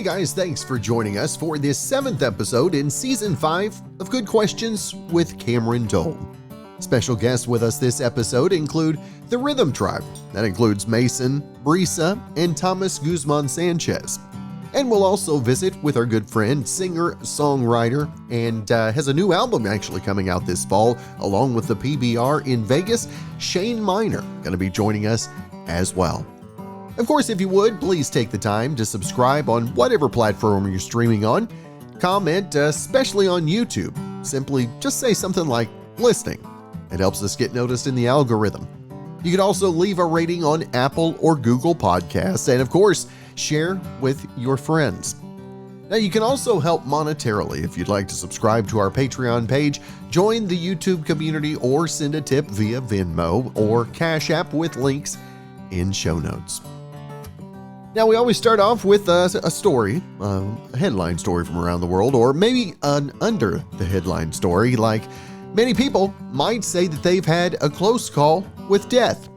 guys, thanks for joining us for this 7th episode in Season 5 of Good Questions with Cameron Dole. Special guests with us this episode include the Rhythm Tribe. That includes Mason, Brisa, and Thomas Guzman Sanchez. And we'll also visit with our good friend, singer, songwriter, and has a new album actually coming out this fall, along with the PBR in Vegas, Shane Minor, going to be joining us as well. Of course, if you would, please take the time to subscribe on whatever platform you're streaming on. Comment, especially on YouTube. Simply just say something like, listening. It helps us get noticed in the algorithm. You can also leave a rating on Apple or Google Podcasts, and of course, share with your friends. Now, you can also help monetarily if you'd like to subscribe to our Patreon page, join the YouTube community, or send a tip via Venmo or Cash App with links in show notes. Now, we always start off with a story, a headline story from around the world, or maybe an under the headline story, like many people might say that they've had a close call with death.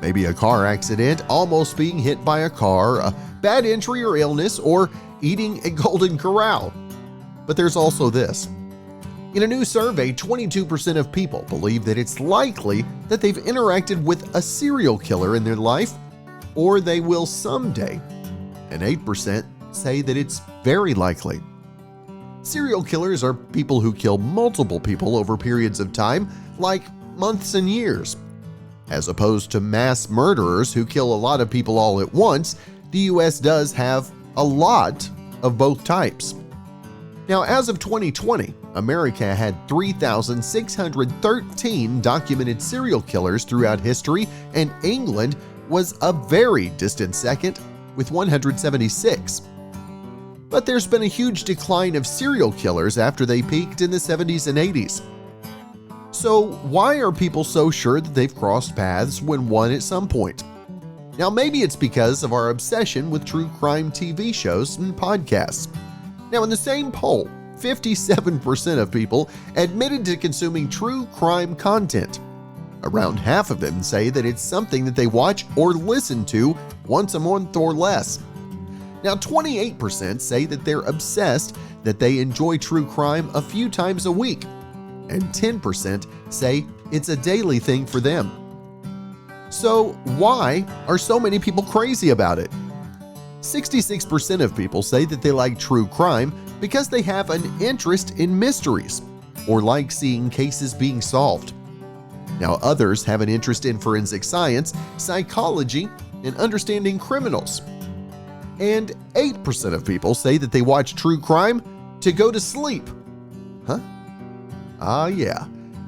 Maybe a car accident, almost being hit by a car, a bad injury or illness, or eating a golden corral. But there's also this. In a new survey, 22% of people believe that it's likely that they've interacted with a serial killer in their life, or they will someday, and 8% say that it's very likely. Serial killers are people who kill multiple people over periods of time, like months and years. As opposed to mass murderers who kill a lot of people all at once, the US does have a lot of both types. Now, as of 2020, America had 3,613 documented serial killers throughout history, and England was a very distant second with 176. But there's been a huge decline of serial killers after they peaked in the 70s and 80s. So why are people so sure that they've crossed paths when one at some point? Now, maybe it's because of our obsession with true crime TV shows and podcasts. Now, in the same poll, 57% of people admitted to consuming true crime content. Around half of them say that it's something that they watch or listen to once a month or less. Now, 28% say that they're obsessed, that they enjoy true crime a few times a week, and 10% say it's a daily thing for them. So why are so many people crazy about it? 66% of people say that they like true crime because they have an interest in mysteries or like seeing cases being solved. Now, others have an interest in forensic science, psychology, and understanding criminals. And 8% of people say that they watch true crime to go to sleep. Huh? Ah, yeah.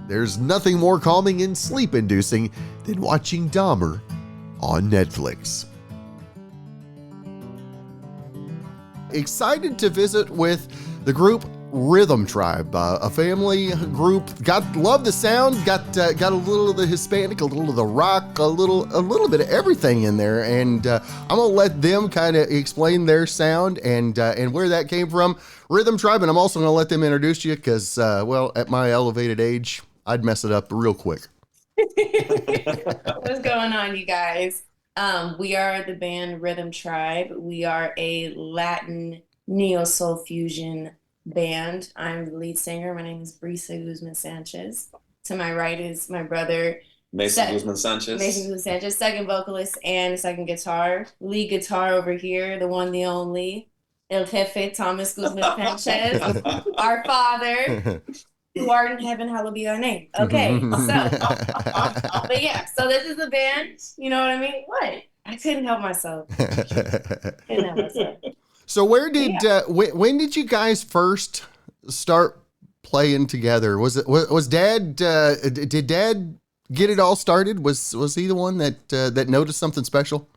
There's nothing more calming and sleep-inducing than watching Dahmer on Netflix. Excited to visit with the group Rhythm Tribe, a family group. Love the sound. Got a little of the Hispanic, a little of the rock, a little bit of everything in there. And I'm gonna let them kind of explain their sound and where that came from. Rhythm Tribe, and I'm also gonna let them introduce you because, well, at my elevated age, I'd mess it up real quick. What's going on, you guys? We are the band Rhythm Tribe. We are a Latin neo-soul fusion band. I'm the lead singer. My name is Brisa Guzman Sanchez. To my right is my brother Mason Guzman Sanchez, second vocalist and second guitar. Lead guitar over here, the one, the only, El Jefe Thomas Guzman Sanchez, our father, who art in heaven, hallowed be your name. Okay, so, but yeah, so this is the band. You know what I mean? What? I couldn't help myself. So when did you guys first start playing together? Was Dad, did Dad get it all started? Was he the one that noticed something special?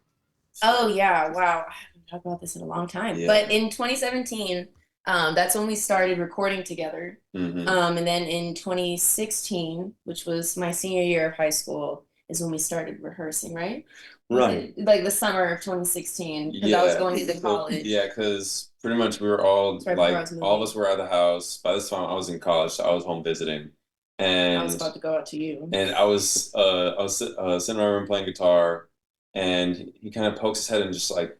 Oh yeah, wow. I haven't talked about this in a long time. Yeah. But in 2017, that's when we started recording together. Mm-hmm. And then in 2016, which was my senior year of high school, is when we stared rehearsing, right? Right. Like the summer of 2016, because I was going to college. Yeah, because pretty much we were all, like, all of us were out of the house. By this time, I was in college, so I was home visiting. And I was about to go out to you. And I was sitting in my room playing guitar, and he kind of pokes his head and just like,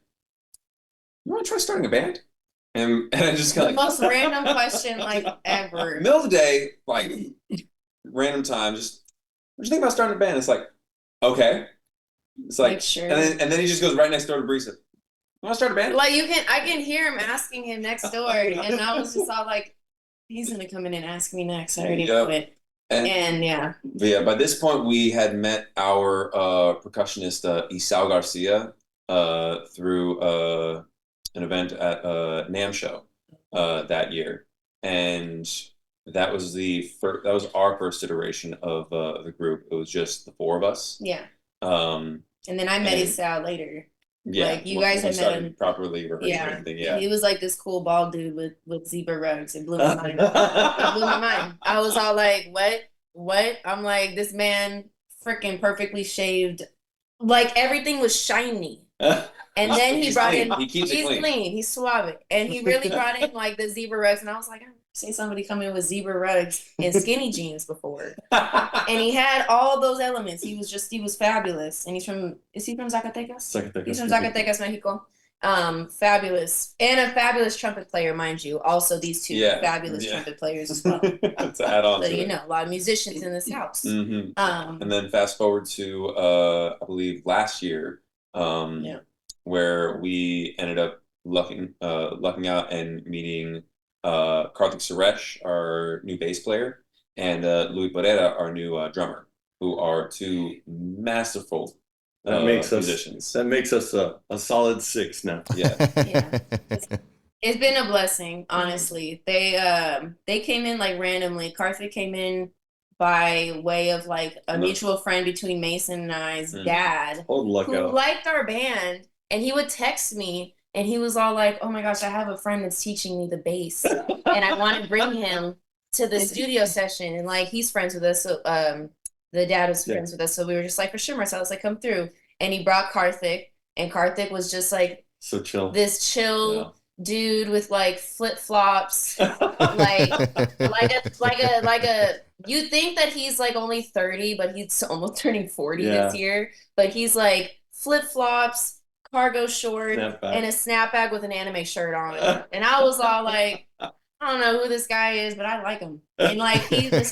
you want to try starting a band? And I just The kind of most random question like ever. middle of the day, like random time, just what do you think about starting a band? It's like, okay. It's like sure. And then he just goes right next door to Brisa. You want to start a band? Like I can hear him asking him next door, and I was just all like, he's gonna come in and ask me next. I already know it. And yeah. But yeah, by this point we had met our percussionist Isao Garcia through an event at NAMM show that year, and that was our first iteration of the group. It was just the four of us. Yeah. And then I met Isao later. Yeah, like you guys had met him properly rehearsing everything. Yeah, he was like this cool bald dude with zebra rugs. It blew my mind. It blew my mind. I was all like, what? I'm like, this man freaking perfectly shaved, like everything was shiny. And then he brought in, he's clean, he's suave, and he really brought in like the zebra rugs, and I was like, I've never seen somebody come in with zebra rugs and skinny jeans before. And he had all those elements. He was fabulous. And is he from Zacatecas? He's from Zacatecas, Mexico. Fabulous. And a fabulous trumpet player, mind you. Also, these two fabulous trumpet players as well. To add on so, to it. a lot of musicians in this house. Mm-hmm. And then fast forward to, I believe, last year, where we ended up lucking out and meeting Karthik Suresh, our new bass player, and Louis Pereira, our new drummer, who are two masterful musicians. That makes us a solid 6 now. Yeah. It's been a blessing, honestly. They came in like randomly. Karthik came in by way of like a mutual friend between Mason and I's dad, who liked our band, and he would text me. And he was all like, oh my gosh, I have a friend that's teaching me the bass. And I want to bring him to the studio session. And like, he's friends with us. So the dad was friends with us. So we were just like, for sure, Marcellus, like, come through. And he brought Karthik. And Karthik was just like, so chill. This chill dude with like flip-flops. like a, you think that he's like only 30, but he's almost turning 40 this year. But he's like flip-flops, cargo short, and a snapback with an anime shirt on it. And I was all like, I don't know who this guy is, but I like him. And like he's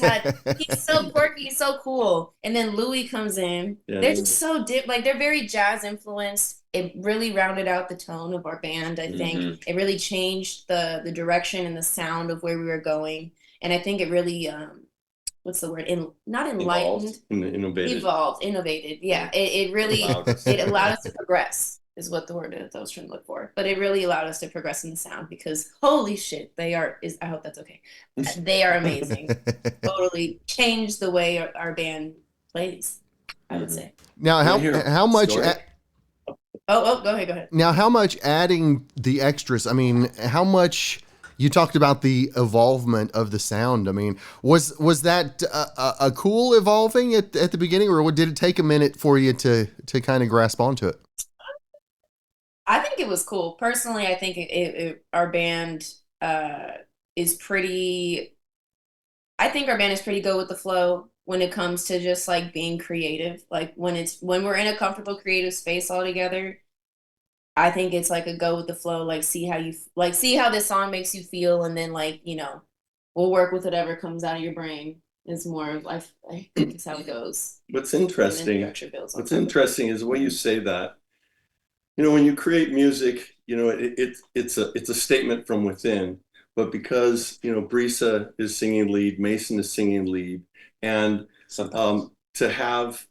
so quirky, he's so cool. And then Louis comes in. They're just so like they're very jazz influenced. It really rounded out the tone of our band, I think. It really changed the direction and the sound of where we were going. And I think it really what's the word? Not enlightened. Innovated. Yeah. It really it allowed us to progress. Is what the word is I was trying to look for. But it really allowed us to progress in the sound because holy shit, I hope that's okay. They are amazing. Totally changed the way our band plays, I would say. Now, how much... go ahead. Now, how much adding the extras, I mean, how much... You talked about the evolvement of the sound. I mean, was that a cool evolving at the beginning, or did it take a minute for you to kind of grasp onto it? I think it was cool. Personally, I think our band is pretty. I think our band is pretty good with the flow when it comes to just like being creative. Like when we're in a comfortable creative space all together, I think it's like a go with the flow. Like see how this song makes you feel, and then like we'll work with whatever comes out of your brain. It's more of I think it's how it goes. What's interesting is the way you say that. When you create music, it's a statement from within. But because Brisa is singing lead, Mason is singing lead, and to have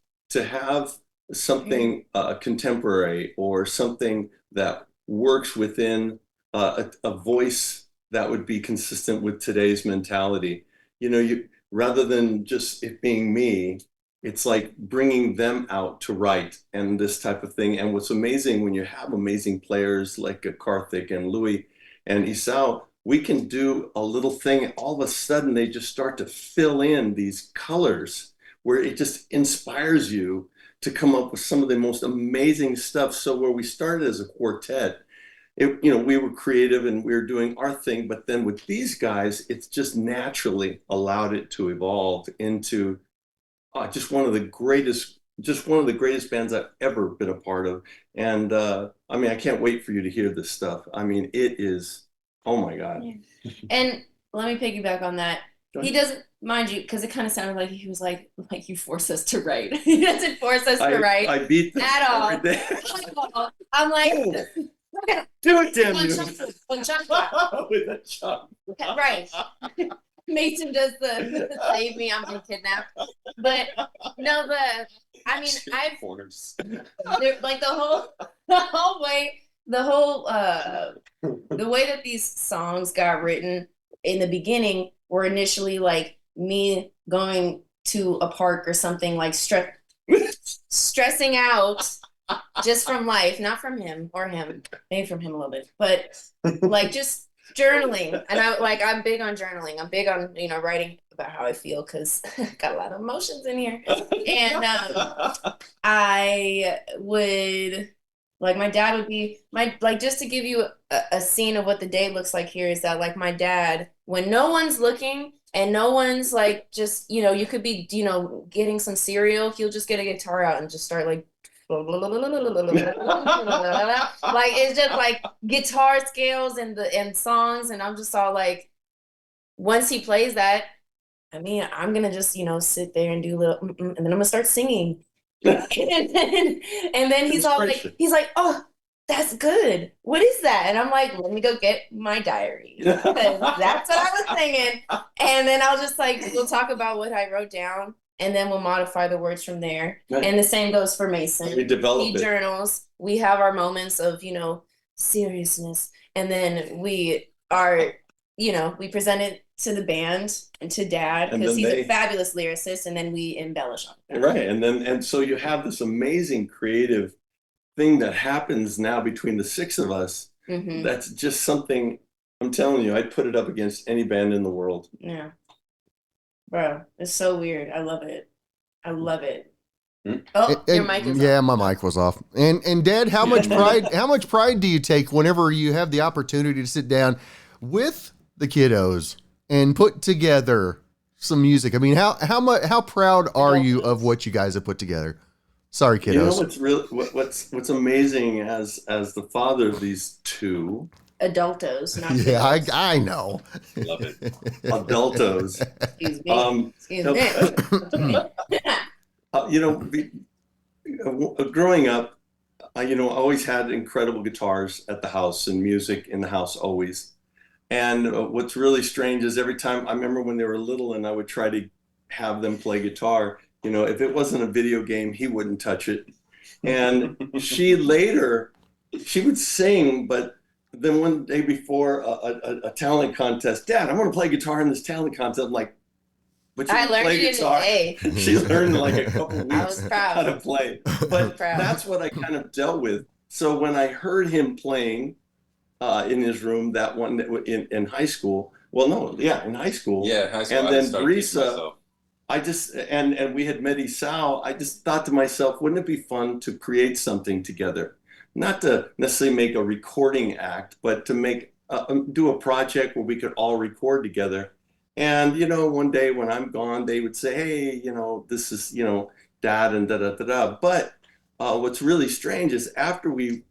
something contemporary or something that works within a voice that would be consistent with today's mentality, rather than just it being me. It's like bringing them out to write and this type of thing. And what's amazing when you have amazing players like Karthik and Louis and Isao, we can do a little thing. All of a sudden, they just start to fill in these colors where it just inspires you to come up with some of the most amazing stuff. So where we started as a quartet, we were creative and we were doing our thing. But then with these guys, it's just naturally allowed it to evolve into just one of the greatest just one of the greatest bands I've ever been a part of. And I mean, I can't wait for you to hear this stuff. I mean, it is, oh my God. Yeah. And let me piggyback on that. He doesn't, mind you, because it kind of sounded like he was like you force us to write. He doesn't force us to write I beat this at all. every day. I'm like, do it, damn you. With a chunk. Right. Mason does the save me, I'm being kidnapped. But no, I mean, I've corners. Like the way that these songs got written in the beginning were initially like me going to a park or something, like stressing out just from life, not from him or him, maybe from him a little bit, but like just journaling. And I'm big on journaling. I'm big on, writing about how I feel, because got a lot of emotions in here. And I would, like, my dad would be just to give you a scene of what the day looks like here, is that like my dad, when no one's looking and no one's like, just, you could be, getting some cereal, he'll just get a guitar out and just start like like it's just like guitar scales and songs, and I'm just all like, once he plays that, I mean, I'm gonna just sit there and do a little and then I'm gonna start singing. and then he's all like, oh, that's good, what is that? And I'm like, let me go get my diary, because that's what I was singing. And then I'll just like, we'll talk about what I wrote down, and then we'll modify the words from there. Right. And the same goes for Mason. He journals. We have our moments of, seriousness. And then we present it to the band and to Dad, because he's a fabulous lyricist, and then we embellish on it. Right. And so you have this amazing creative thing that happens now between the six of us. Mm-hmm. That's just something, I'm telling you, I'd put it up against any band in the world. Yeah. Bro, it's so weird. I love it. Oh, your mic is off. Yeah, my mic was off. And Dad, how much pride do you take whenever you have the opportunity to sit down with the kiddos and put together some music? I mean, how proud are you of what you guys have put together? Sorry, kiddos. What's amazing as the father of these two adultos, not yeah, I know. Love it. Adultos. Excuse me. Growing up, I always had incredible guitars at the house and music in the house always. And what's really strange is every time, I remember when they were little and I would try to have them play guitar, if it wasn't a video game, he wouldn't touch it. And she would sing, but then one day before a talent contest, Dad, I want to play guitar in this talent contest. I'm like, but you play guitar. She learned in like a couple weeks how to play. But that's what I kind of dealt with. So when I heard him playing in his room that one in high school, in high school. Yeah, high school. And then Brisa, and we had met Esau. I just thought to myself, wouldn't it be fun to create something together? Not to necessarily make a recording act, but to do a project where we could all record together. And, one day when I'm gone, they would say, hey, this is, Dad and da-da-da-da. But what's really strange is after we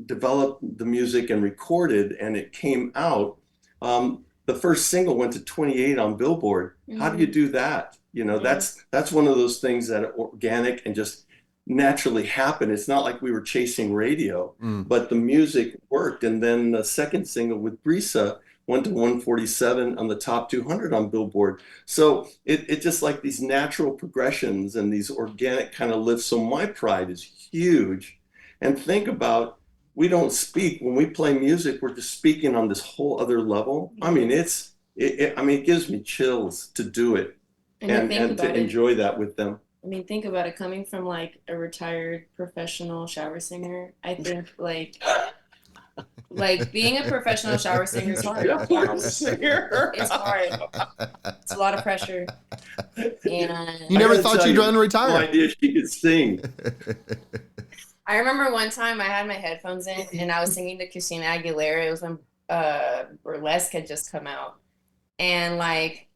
developed the music and recorded and it came out, the first single went to 28 on Billboard. Mm-hmm. How do you do that? That's one of those things that are organic and just naturally happen. It's not like we were chasing radio, but the music worked. And then the second single with Brisa went to 147 on the top 200 on Billboard. So it just like these natural progressions and these organic kind of lifts. So my pride is huge. And think about, we don't speak. When we play music, we're just speaking on this whole other level. I mean, it gives me chills to do it and to enjoy that with them. I mean, think about it, coming from like a retired professional shower singer. I think like being a professional shower singer is hard. It's hard. It's a lot of pressure. And you never thought you'd retire. No idea she could sing. I remember one time I had my headphones in and I was singing to Christina Aguilera. It was when Burlesque had just come out. And like,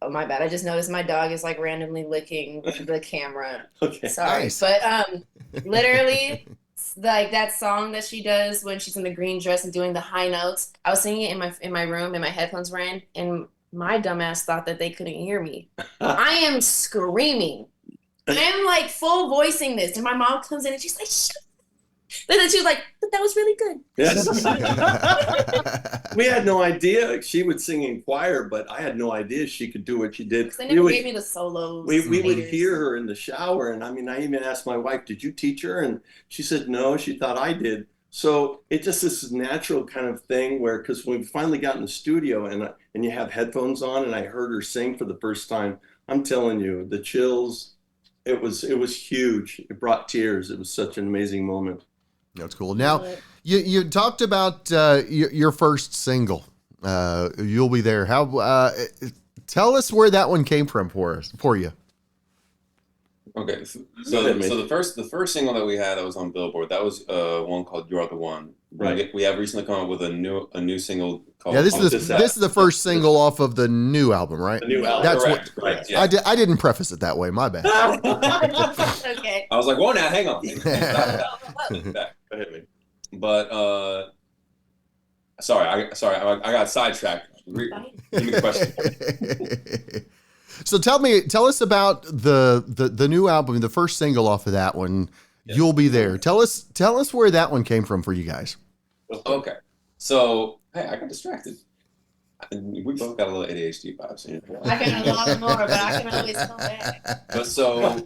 Oh, my bad. I just noticed my dog is like randomly licking the camera. Okay. Sorry. Nice. But literally like that song that she does when she's in the green dress and doing the high notes. I was singing it in my room and my headphones were in, and my dumbass thought that they couldn't hear me. I am screaming. I'm like full voicing this, and my mom comes in and she's like, "Shut." And then she was like, "But that was really good." Yes. We had no idea she would sing in choir, but I had no idea she could do what she did. They never gave me the solos. We would hear her in the shower, and I mean, I even asked my wife, "Did you teach her?" And she said, "No, she thought I did." So it just this natural kind of thing where, because when we finally got in the studio and you have headphones on, and I heard her sing for the first time, I'm telling you, the chills. It was huge. It brought tears. It was such an amazing moment. That's cool. Now, you talked about your first single, "You'll Be There." How? Tell us where that one came from for you. Okay, so the first single that we had that was on Billboard, that was one called "You Are the One." Right. We have recently come up with a new single called. Yeah, this is the first single off of the new album, right? The new album. That's correct. what. Correct, yeah. I didn't preface it that way. My bad. Okay. I was like, "Whoa, now hang on." Back. Go ahead, man. But sorry, I got sidetracked. Give me the question. So tell us about the new album, the first single off of that one, "You'll Be There." Tell us where that one came from for you guys. Okay, so hey, I got distracted. We both got a little ADHD vibes. I can a lot more, but I can always come back. But so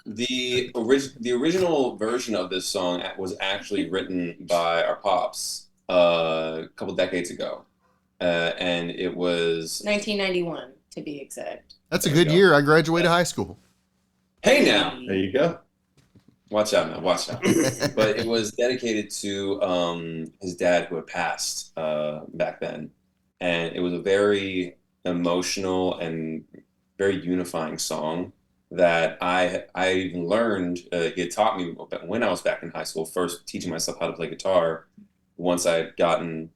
the original version of this song was actually written by our pops a couple decades ago, and it was 1991 to be exact. That's a good year. I graduated high school. Hey now, There you go. watch out now, watch out. But it was dedicated to his dad who had passed back then, and it was a very emotional and very unifying song that I even learned. He had taught me when I was back in high school, first teaching myself how to play guitar. Once I had gotten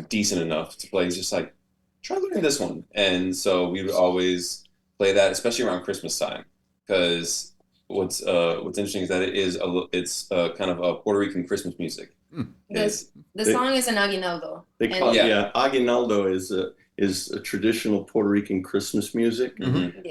decent enough to play, he's just like, try learning this one. And so we would always play that, especially around Christmas time, because what's interesting is that it's kind of a Puerto Rican Christmas music. The song is an aguinaldo. They call it, aguinaldo is a traditional Puerto Rican Christmas music,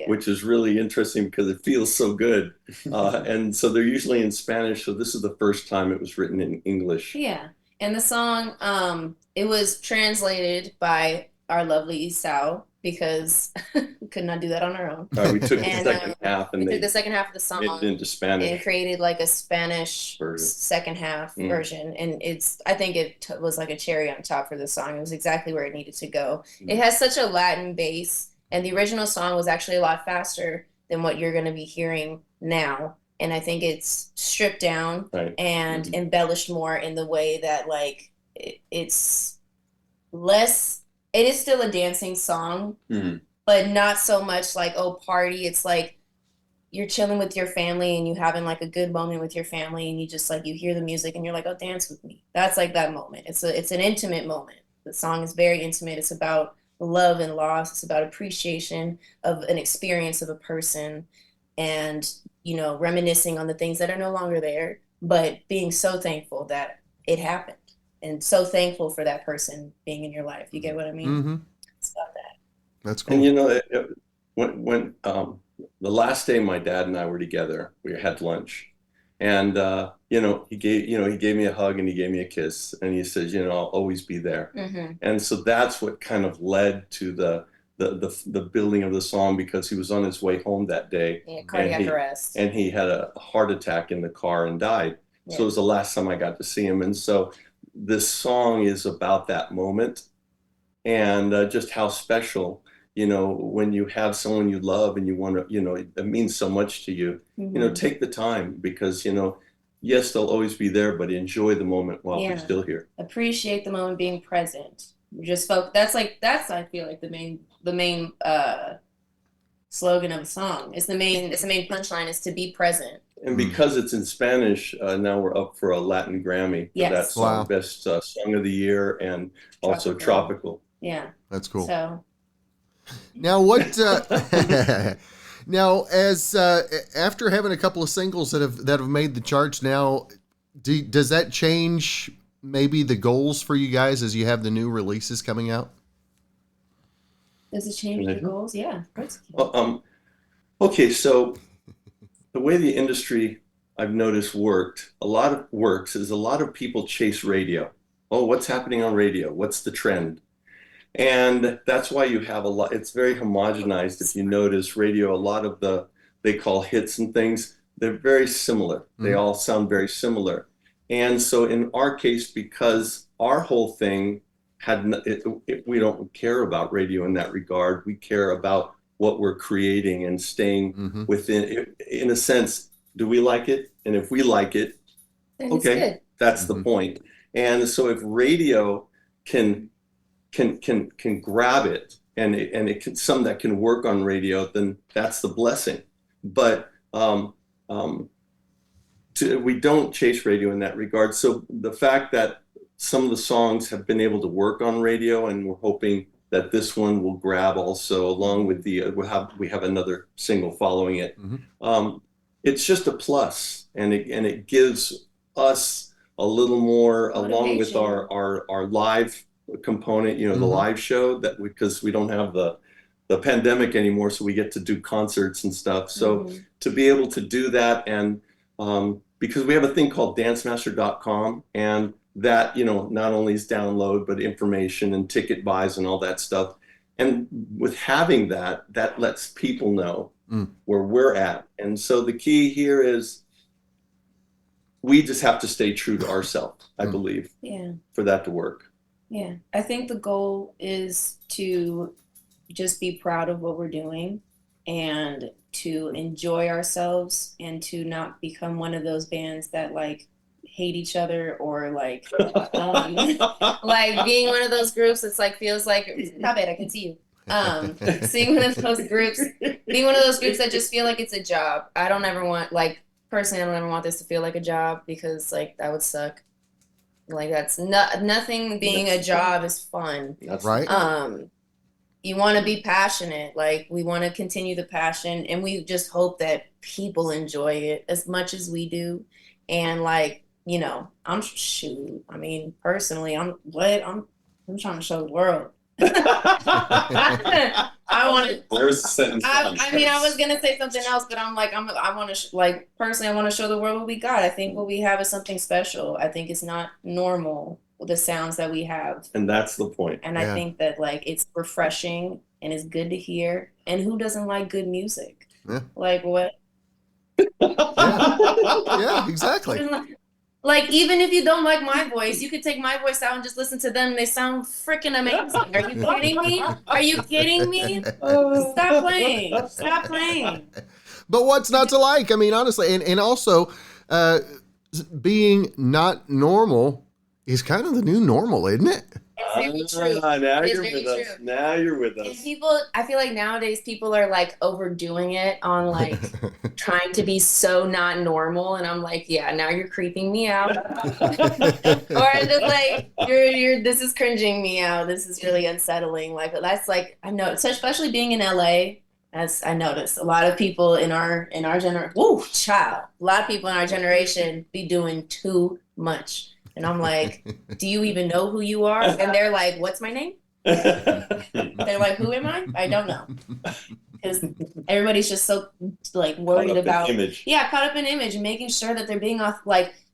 which is really interesting because it feels so good. And so they're usually in Spanish. So this is the first time it was written in English. Yeah. And the song, it was translated by our lovely Isao because we could not do that on our own. We took the second half and we took the second half of the song made it into Spanish and created like a Spanish second half version. And I think it was like a cherry on top for the song. It was exactly where it needed to go. It has such a Latin bass, and the original song was actually a lot faster than what you're going to be hearing now. And I think it's stripped down and embellished more in the way that like it's less. It is still a dancing song, but not so much like, oh, party. It's like you're chilling with your family and you having like a good moment with your family, and you just like you hear the music and you're like, oh, dance with me. That's like that moment. It's an intimate moment. The song is very intimate. It's about love and loss. It's about appreciation of an experience of a person, and reminiscing on the things that are no longer there, but being so thankful that it happened. And so thankful for that person being in your life. You get what I mean? Mm-hmm. It's about that. That's cool. And when the last day my dad and I were together, we had lunch, and he gave me a hug and he gave me a kiss, and he says, I'll always be there. And so that's what kind of led to the building of the song, because he was on his way home that day. Yeah, cardiac arrest. And he had a heart attack in the car and died. Yeah. So it was the last time I got to see him. And so this song is about that moment, and just how special, when you have someone you love and you want to, it means so much to you. Take the time, because, yes, they'll always be there, but enjoy the moment while they're still here. Appreciate the moment, being present. Just that's I feel like the main slogan of the song. It's the main punchline is to be present. And because it's in Spanish, now we're up for a Latin Grammy for that song, best song of the year, and also tropical. Yeah, that's cool. So Now, what? Now, as after having a couple of singles that have made the charts, now, does that change maybe the goals for you guys as you have the new releases coming out? Does it change the goals? Yeah, of course. Okay, so the way the industry I've noticed works is a lot of people chase radio. Oh, what's happening on radio? What's the trend? And that's why you have a lot, it's very homogenized. If you notice radio, a lot of they call hits and things, they're very similar. They all sound very similar. And so in our case, because our whole thing we don't care about radio in that regard. We care about what we're creating and staying within, in a sense, do we like it? And if we like it, okay, that's the point. And so if radio can grab it and it can, some that can work on radio, then that's the blessing. But we don't chase radio in that regard. So the fact that some of the songs have been able to work on radio, and we're hoping that this one will grab also, along with the we have another single following it. It's just a plus, and it gives us a little more, along with our live component, you know, the live show, that because we don't have the pandemic anymore, so we get to do concerts and stuff. So to be able to do that, and because we have a thing called dancemaster.com, and that, you know, not only is download, but information and ticket buys and all that stuff. And with having that lets people know where we're at. And so the key here is we just have to stay true to ourselves, I believe, for that to work. Yeah, I think the goal is to just be proud of what we're doing and to enjoy ourselves, and to not become one of those bands that like hate each other, or like like being one of those groups that's like feels like, stop it, I can see you. Being one of those groups that just feel like it's a job. I don't ever want, like, personally, I don't ever want this to feel like a job, because like that would suck. Like that's nothing being a job is fun. That's right. You want to be passionate. Like, we want to continue the passion, and we just hope that people enjoy it as much as we do. And like, you know, I mean, personally, I'm trying to show the world. I want to. There's a sentence. I mean, I was gonna say something else, but I'm like, I want to like, personally, I want to show the world what we got. I think what we have is something special. I think it's not normal, the sounds that we have, and that's the point. And I think that like it's refreshing and it's good to hear. And who doesn't like good music? Like what? Yeah, exactly. Like, even if you don't like my voice, you could take my voice out and just listen to them. They sound freaking amazing. Are you kidding me? Are you kidding me? Stop playing. Stop playing. But what's not to like? I mean, honestly, and also being not normal is kind of the new normal, isn't it? It's very true. Now you're with us. And people, I feel like nowadays people are like overdoing it on like trying to be so not normal, and I'm like, yeah, now you're creeping me out, or just like you're this is cringing me out. This is really unsettling. Like, that's like, I know, especially being in LA. As I noticed, a lot of people in our generation, a lot of people in our generation be doing too much. And I'm like, do you even know who you are? And they're like, what's my name? They're like, who am I? I don't know. Because everybody's just so like worried about image. Yeah, caught up in image, and making sure that they're being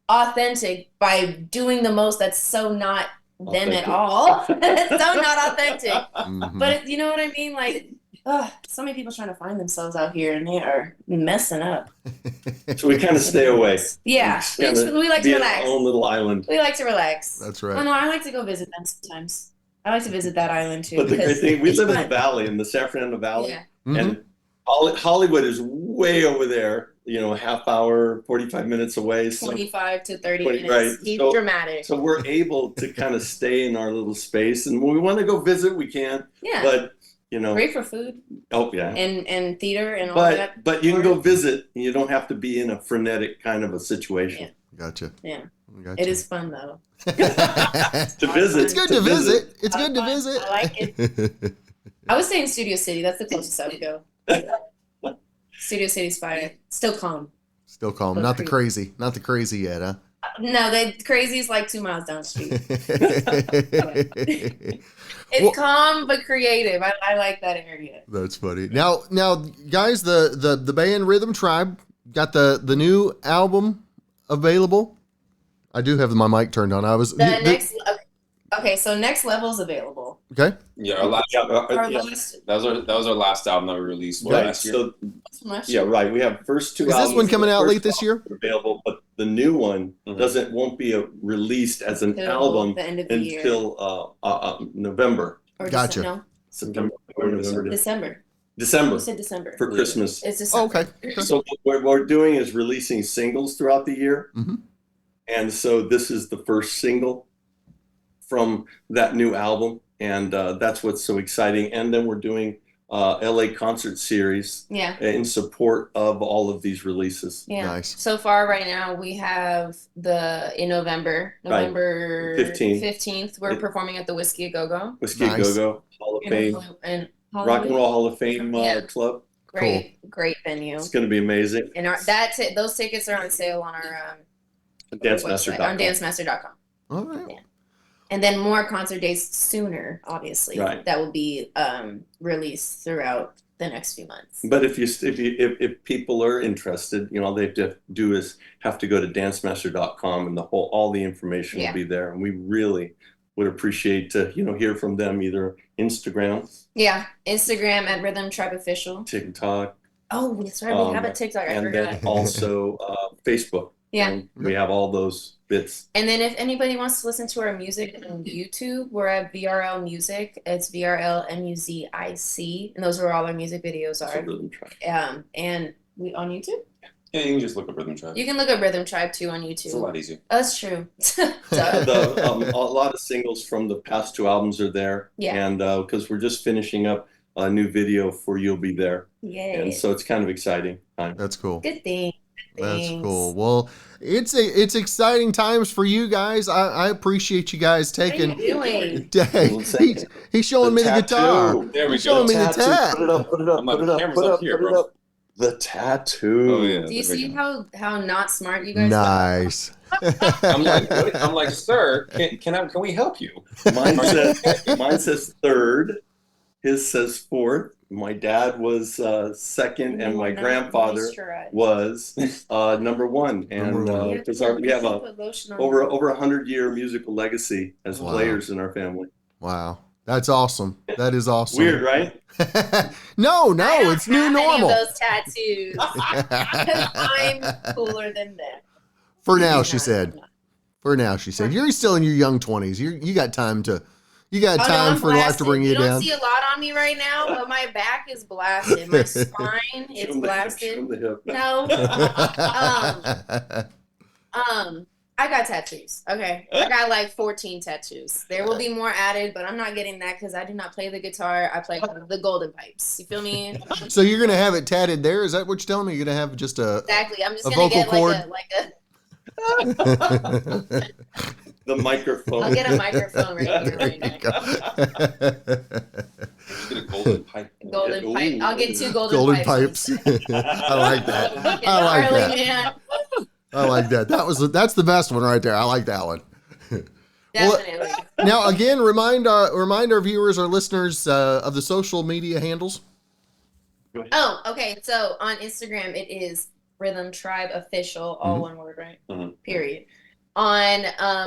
authentic by doing the most that's so not them at all. It's so not authentic. But you know what I mean? Like, so many people trying to find themselves out here, and they are messing up. So we kind of stay away. Yeah, we like to relax. Our own little island. We like to relax. That's right. Oh, no, I like to go visit them sometimes. I like to visit that island too. But the great thing, we live in the valley, in the San Fernando Valley, and Hollywood is way over there. You know, a half hour, 45 minutes away. 25 to 30 minutes. Right. Keep dramatic. So we're able to kind of stay in our little space, and when we want to go visit, we can. Yeah. But you know, great for food. Oh yeah. And theater and all that. But you can go visit, and you don't have to be in a frenetic kind of a situation. Yeah. Gotcha. Yeah. Gotcha. It is fun though. To visit. It's good to visit. It's good to visit. I like it. I would say in Studio City. That's the closest I would go. Studio City's fire. Still calm. Still calm. But Not the crazy. Not the crazy yet, huh? No, the crazy's like 2 miles down the street. It's Well- calm but creative. I like that area. That's funny. Now, guys, the band Rhythm Tribe got the new album available. I do have my mic turned on. I was Okay, so Next Level's available. okay. Yeah, our last, Our yeah. last, that was our last album that we released Right. last year. So so much. yeah, right. We have first two Is this albums. one coming The out first late this year? album available, but the new one Mhm. won't be released as an Till album the end of the year. until November, Or Gotcha. No, September, or November, December. December You said December. for Christmas. It's Oh, December. okay. So what we're doing is releasing singles throughout the year. Mhm. And so this is the first single from that new album. And that's what's so exciting. And then we're doing LA concert series Yeah. in support of all of these releases. Yeah. Nice. So far, right now, we have in November, Right. November 15th. we're performing at the Whiskey A Go Go. Whiskey Nice. Go-Go, Hall of Fame, And Rock and Roll Hall of Fame Yeah. Club. great venue. It's going to be amazing. And those tickets are on sale on our website, Dancemaster.com. on dancemaster.com. All right. And then more concert days sooner, obviously. Right. That will be released throughout the next few months. But if people are interested, all they have to go to dancemaster.com and all the information Yeah. will be there. And we really would appreciate to hear from them, either Instagram, Yeah, Instagram at Rhythm Tribe Official. TikTok, Oh, that's right. We have a TikTok. I and forgot. then also Facebook. Yeah. And we have all those bits. And then if anybody wants to listen to our music on YouTube, we're at VRL Music. It's VRLMUZIC, and those are where all our music videos So are. Rhythm Tribe. And we on YouTube. Yeah, you can just look up Rhythm Tribe. You can look up Rhythm Tribe too on It's a YouTube. lot easier. That's true. Duh. A lot of singles from the past two albums are there. Yeah. And because we're just finishing up a new video for You'll Be There. Yay. And so it's kind of exciting time. That's cool. Good thing. That's cool. Well, it's exciting times for you guys. I appreciate you guys What are taking. you doing? Dang, he's showing me the guitar. There we He's showing go. me the tat. Put it up, put it up, I'm like, put it up, camera's put it up up, here, put it bro. up. The tattoo. Oh yeah. Do you there we see go. how not smart you guys Nice. I'm like, sir, can we help you? Mine says third. His says fourth. My dad was second, and my grandfather was number one. And Number one. because we have over 100-year musical legacy as Wow. players in our family. Wow. That's awesome. That is awesome. Weird, right? No, it's new normal. Those tattoos. 'Cause I'm cooler than them. For now, I'm she not, said. I'm not. For now, she said. You're still in your young 20s. You got time to. You got Oh, no, time I'm for life to blasted. bring you don't down. see a lot on me right now, but my back is blasted. My spine is Show 'em blasted. the hip. No. I got tattoos. Okay. I got like 14 tattoos. There will be more added, but I'm not getting that because I do not play the guitar. I play the golden pipes. You feel me? So you're gonna have it tatted there? Is that what you're telling me? You're gonna have just a. Exactly. I'm just A gonna vocal get cord? like a The microphone. I'll get a microphone right here right now. Just get a golden pipe. Golden pipe. I'll get 2 golden, Golden pipes. pipes. I like that. Get I like gnarly, that. man. I like that. That's the best one right there. I like that one. Well, Definitely. now again, remind our viewers, our listeners, of the social media handles. Oh, okay. So on Instagram, it is Rhythm Tribe Official, all Mhm. one word, right? Mhm. Period. On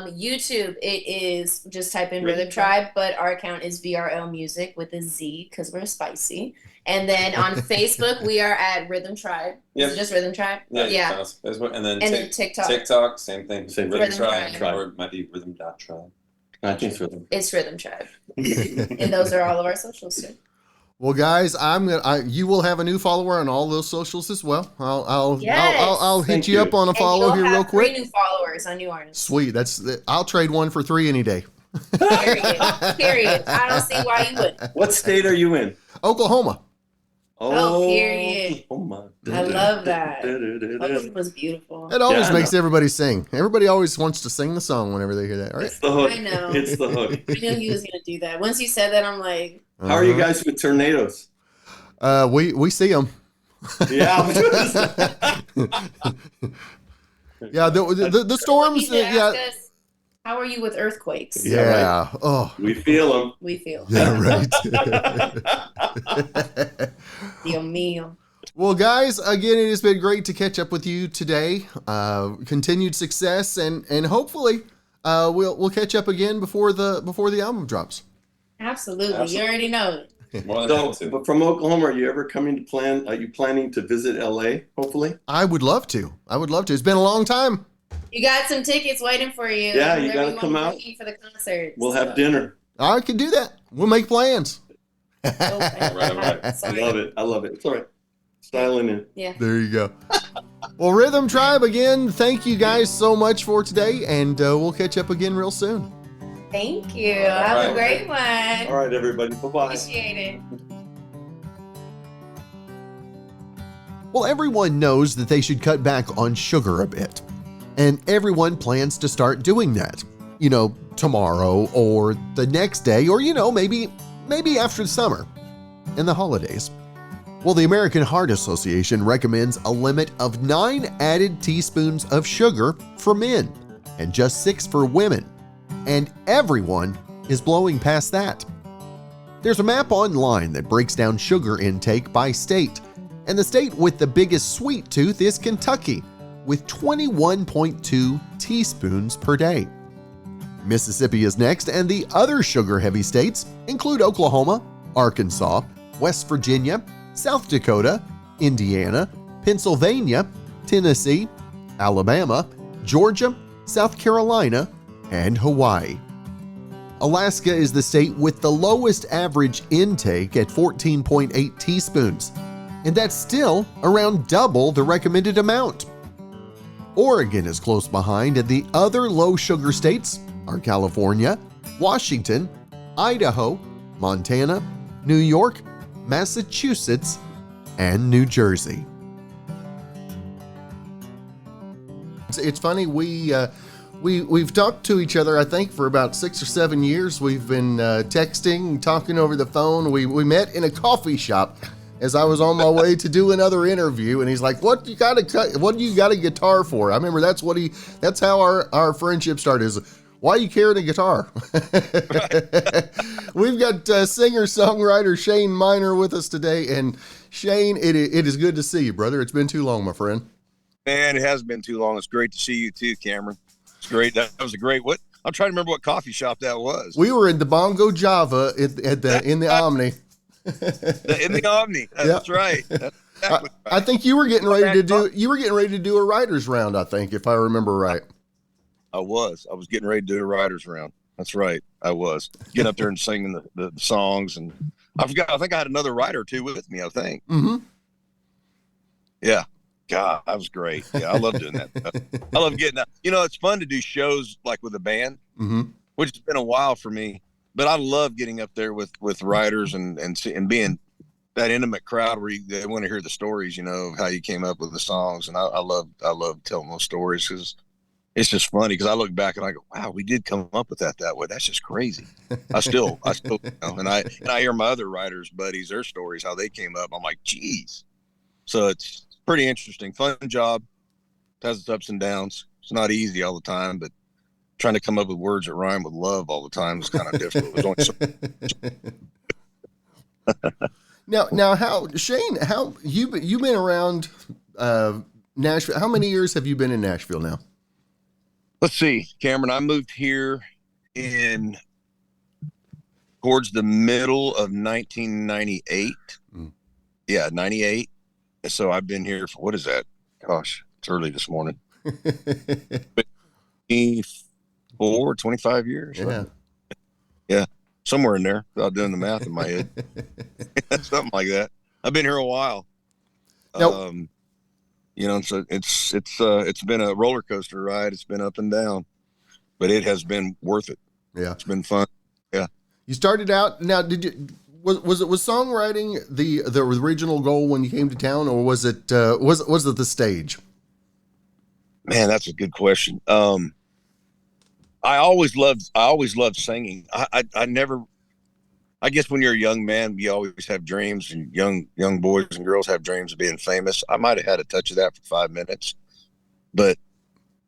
YouTube, it is just type in Rhythm Tribe, but our account is VRL Music with a Z because we're spicy. And then on Facebook, we are at Rhythm Tribe. Yep. Is it just Rhythm Tribe? Yeah. Facebook, and then And then TikTok. TikTok, same thing. Same Rhythm thing. Tribe, Tribe. or it might be Rhythm.Tribe. I think it's rhythm. It's Rhythm Tribe. And those are all of our socials too. Well, guys, you will have a new follower on all those socials as well. I'll hit Thank you you. up on a And follow you'll here have real 3 quick. new followers on New Artists. Sweet. I'll trade 1 for 3 any day. Period. Period. I don't see why you wouldn't. What state are you in? Oklahoma. Oh, period. Oh my. I love that. It was beautiful. It always Yeah, I makes know. everybody sing. Everybody always wants to sing the song whenever they hear that, right? It's the hook. I know. It's the hook. I knew he was going to do that. Once you said that, I'm like, How are you guys with tornadoes? We see them. Yeah. Yeah, the storms. he should ask Yeah, us, how are you with earthquakes? yeah. Oh, We feel them. We feel. yeah, right. Dios mío. Well, guys, again, it has been great to catch up with you today. Continued success, and hopefully, we'll catch up again before the album drops. Absolutely. You already know it. More than happy So, to. but from Oklahoma, are you ever coming to plan? Are you planning to visit LA? Hopefully. I would love to. It's been a long time. You got some tickets waiting for you. Yeah, you Wherever gotta come wanna out. be for the concert. We'll have dinner. I can do that. We'll make plans. Right. I Sorry. love it. I love it. It's all right. Styling in. Yeah. There you go. Well, Rhythm Tribe, again, thank you guys so much for today, and we'll catch up again real soon. Thank you. All Have right. a great one. All right, everybody. Bye-bye. Appreciate it. Well, everyone knows that they should cut back on sugar a bit, and everyone plans to start doing that. Tomorrow or the next day, or maybe after the summer and the holidays. Well, the American Heart Association recommends a limit of 9 added teaspoons of sugar for men and just 6 for women, and everyone is blowing past that. There's a map online that breaks down sugar intake by state, and the state with the biggest sweet tooth is Kentucky, with 21.2 teaspoons per day. Mississippi is next, and the other sugar-heavy states include Oklahoma, Arkansas, West Virginia, South Dakota, Indiana, Pennsylvania, Tennessee, Alabama, Georgia, South Carolina, and Hawaii. Alaska is the state with the lowest average intake at 14.8 teaspoons, and that's still around double the recommended amount. Oregon is close behind, and the other low sugar states are California, Washington, Idaho, Montana, New York, Massachusetts, and New Jersey. It's funny, we've talked to each other, I think, for about 6 or 7 years. We've been texting, talking over the phone. We met in a coffee shop as I was on my way to do another interview, and he's like, what do you got a guitar for? I remember that's how our friendship started, is why are you carrying a guitar? We've got singer-songwriter Shane Miner with us today, and Shane, it is good to see you, brother. It's been too long, my friend. Man, it has been too long. It's great to see you too, Cameron. It's great. That was a great, I'm trying to remember what coffee shop that was. We were in the Bongo Java in the Omni. In the Omni. That's right. That's exactly right. I think you were getting ready to do a writer's round, I think, if I remember right. I was getting ready to do a writer's round. That's right. I was getting up there and singing the songs, and I think I had another writer or two with me, I think. Mm-hmm. Yeah. God, that was great. Yeah, I love doing that. I love getting that. It's fun to do shows like with a band, Mm-hmm. which has been a while for me, but I love getting up there with writers and being that intimate crowd where they want to hear the stories, of how you came up with the songs. And I love telling those stories because it's just funny, because I look back and I go, wow, we did come up with that way. That's just crazy. I still, and I hear my other writers, buddies, their stories, how they came up. I'm like, geez. So it's pretty interesting, fun job. It has its ups and downs. It's not easy all the time, but trying to come up with words that rhyme with love all the time is kind of difficult. There's only Now, Shane, how you've been around Nashville? How many years have you been in Nashville now? Let's see, Cameron, I moved here towards the middle of 1998. Mm. Yeah, 98. So I've been here for, what is that? Gosh, it's early this morning. 25 years. Yeah. Right? Yeah. Somewhere in there, without doing the math in my head. Something like that. I've been here a while. Nope. So it's been a roller coaster ride. It's been up and down, but it has been worth it. Yeah. It's been fun. Yeah. You started out. Now, Was songwriting the original goal when you came to town, or was it the stage? Man, that's a good question. I always loved singing. I never, I guess when you're a young man, you always have dreams, and young boys and girls have dreams of being famous. I might have had a touch of that for 5 minutes, but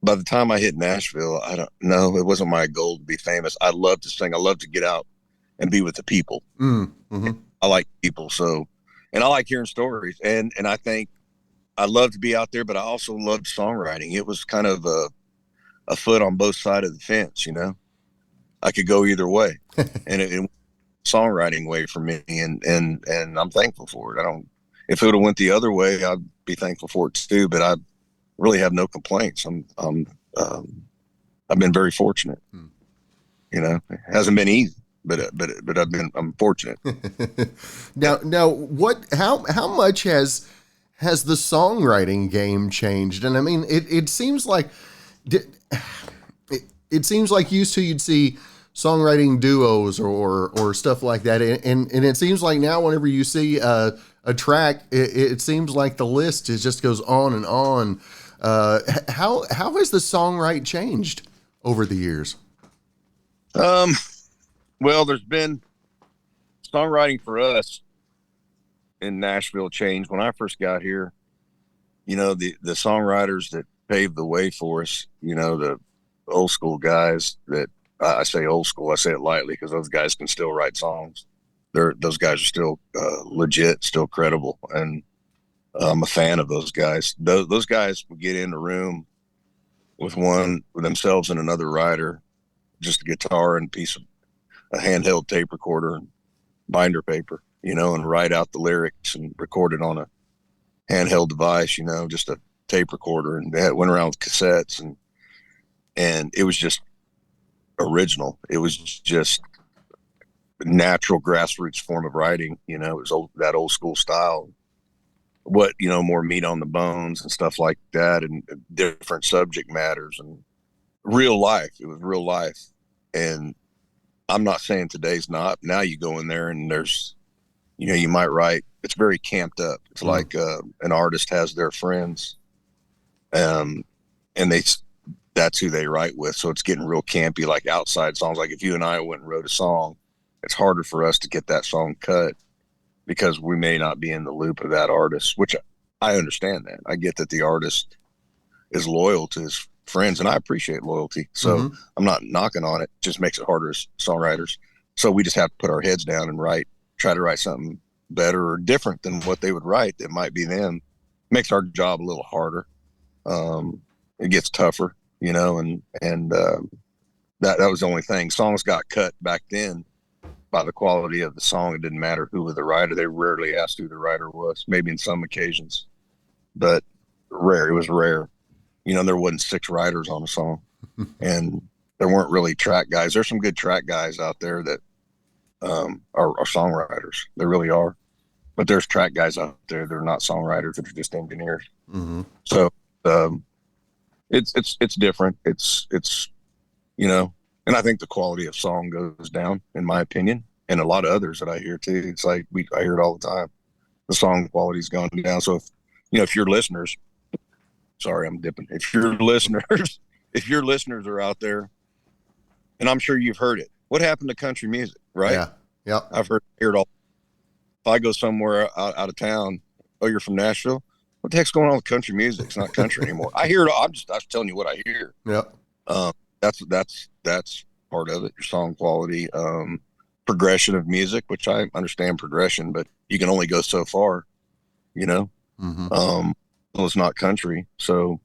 by the time I hit Nashville, I don't know. It wasn't my goal to be famous. I love to sing. I love to get out and be with the people. Mm-hmm. I like people. So, and I like hearing stories, and I think I love to be out there, but I also loved songwriting. It was kind of a foot on both sides of the fence, you know. I could go either way, and it songwriting way for me, and I'm thankful for it. I don't. If it would have went the other way, I'd be thankful for it too. But I really have no complaints. I've been very fortunate. You know, it hasn't been easy, but I'm fortunate. Now, how much has the songwriting game changed? And I mean, it seems like it seems like used to you'd see songwriting duos or stuff like that, and it seems like now whenever you see a track, it seems like the list just goes on and on. How has the songwrite changed over the years? Well, there's been songwriting for us in Nashville changed when I first got here. You know, the songwriters that paved the way for us, you know, the old school guys that I say old school, I say it lightly because those guys can still write songs. Those guys are still legit, still credible. And I'm a fan of those guys. Those guys would get in a room with themselves and another writer, just a guitar and a handheld tape recorder and binder paper, you know, and write out the lyrics and record it on a handheld device, you know, just a tape recorder. And they went around with cassettes, and it was just original. It was just natural grassroots form of writing, you know. It was that old school style. What, you know, more meat on the bones and stuff like that, and different subject matters and real life. It was real life. And I'm not saying today's not. Now you go in there and there's, you know, you might write, it's very camped up. It's like an artist has their friends, and that's who they write with. So it's getting real campy, like outside songs. Like if you and I went and wrote a song, it's harder for us to get that song cut because we may not be in the loop of that artist, which I understand that. I get that the artist is loyal to his friends, and I appreciate loyalty. So I'm not knocking on it. It just makes it harder as songwriters. So we just have to put our heads down and try to write something better or different than what they would write that might be them. Makes our job a little harder. It gets tougher, you know, and that was the only thing. Songs got cut back then by the quality of the song. It didn't matter who was the writer. They rarely asked who the writer was, maybe in some occasions, but rare. It was rare. You know, there wasn't 6 writers on a song, and there weren't really track guys. There's some good track guys out there that are songwriters. They really are. But there's track guys out there that are not songwriters, that are just engineers. So it's different. It's you know, and I think the quality of song goes down, in my opinion, and a lot of others that I hear too. It's like I hear it all the time. The song quality's gone down. So if your listeners, sorry, I'm dipping. If your listeners are out there, and I'm sure you've heard it, what happened to country music, right? Yeah. I've heard it all. If I go somewhere out of town, oh, you're from Nashville? What the heck's going on with country music? It's not country anymore. I hear it all. I'm just telling you what I hear. Yeah. That's part of it. Your song quality, progression of music, which I understand progression, but you can only go so far, you know. Well, it's not country, so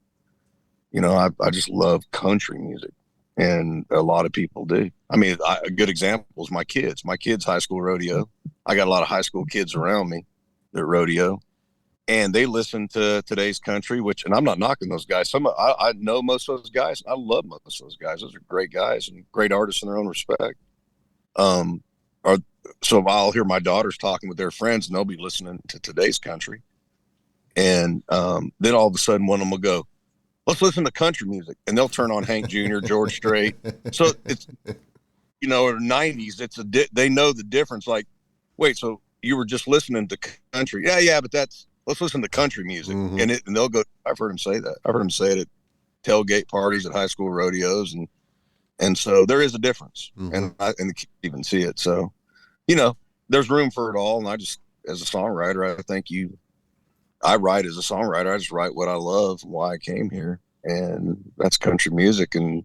you know, I just love country music, and a lot of people do. I mean, a good example is my kids. My kids' high school rodeo. I got a lot of high school kids around me that rodeo, and they listen to today's country, and I'm not knocking those guys. I know most of those guys. I love most of those guys. Those are great guys and great artists in their own respect. So I'll hear my daughters talking with their friends, and they'll be listening to today's country. And then all of a sudden, one of them will go, let's listen to country music. And they'll turn on Hank Jr., George Strait. So it's, you know, or 90s, they know the difference. Like wait, so you were just listening to country? Yeah, but let's listen to country music. Mm-hmm. And they'll go, I've heard them say that. I've heard them say it at tailgate parties at high school rodeos. And so there is a difference. Mm-hmm. And the kids even see it. So, there's room for it all. And I just, as a songwriter, I think I write as a songwriter. I just write what I love and why I came here. And that's country music. And